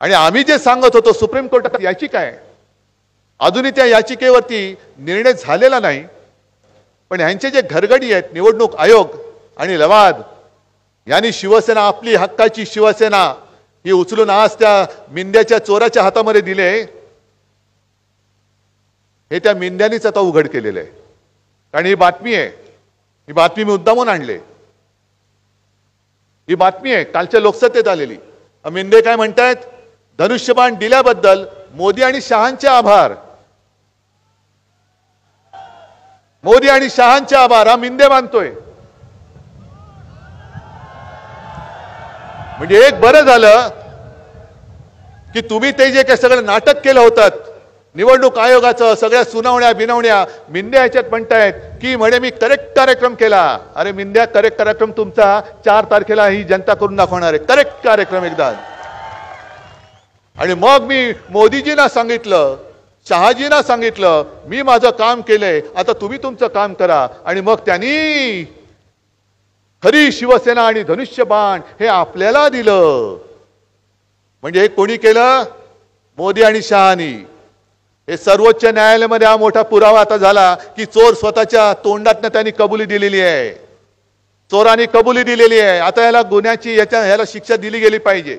आणि आम्ही जे सांगत होतो सुप्रीम कोर्टात याचिका आहे, अजूनही त्या याचिकेवरती निर्णय झालेला नाही. पण यांचे जे घरगडी आहेत निवडणूक आयोग आणि लवाद यांनी शिवसेना, आपली हक्काची शिवसेना ही उचलून आज त्या मिंद्याच्या चोराच्या हातामध्ये दिले. हे त्या मिंद्यानीच आता उघड केलेलं आहे. कारण ही बातमी आहे, ही बातमी मी मुद्दामून आणले. ही बातमी आहे कालच्या लोकसभेत आलेली. मिंदे काय म्हणतायत, धनुष्यबाण दिल्याबद्दल मोदी आणि शहांचे आभार. मोदी आणि शहांचे आभार हा मिंदे मानतोय. म्हणजे एक बरं झालं की तुम्ही ते जे काही सगळं नाटक केलं होतं निवडणूक आयोगाचं, सगळ्या सुनावण्या बिनवण्या, मिंद्या याच्यात म्हणतायत की म्हणे मी करेक्ट कार्यक्रम केला. अरे मिंद्या, करेक्ट कार्यक्रम तुमचा 4 तारखेला ही जनता करून दाखवणार आहे. करेक्ट कार्यक्रम एकदा. आणि मग मी मोदीजींना सांगितलं, शहाजींना सांगितलं, मी माझं काम केलंय, आता तुम्ही तुमचं काम करा. आणि मग त्यांनी खरी शिवसेना आणि धनुष्यबाण हे आपल्याला दिलं. म्हणजे हे कोणी केलं? मोदी आणि शहानी. हे सर्वोच्च न्यायालयामध्ये हा मोठा पुरावा आता झाला की चोर स्वतःच्या तोंडातनं त्यांनी कबुली दिलेली आहे. चोरांनी कबुली दिलेली आहे. आता याला गुन्ह्याची ह्याला शिक्षा दिली गेली पाहिजे.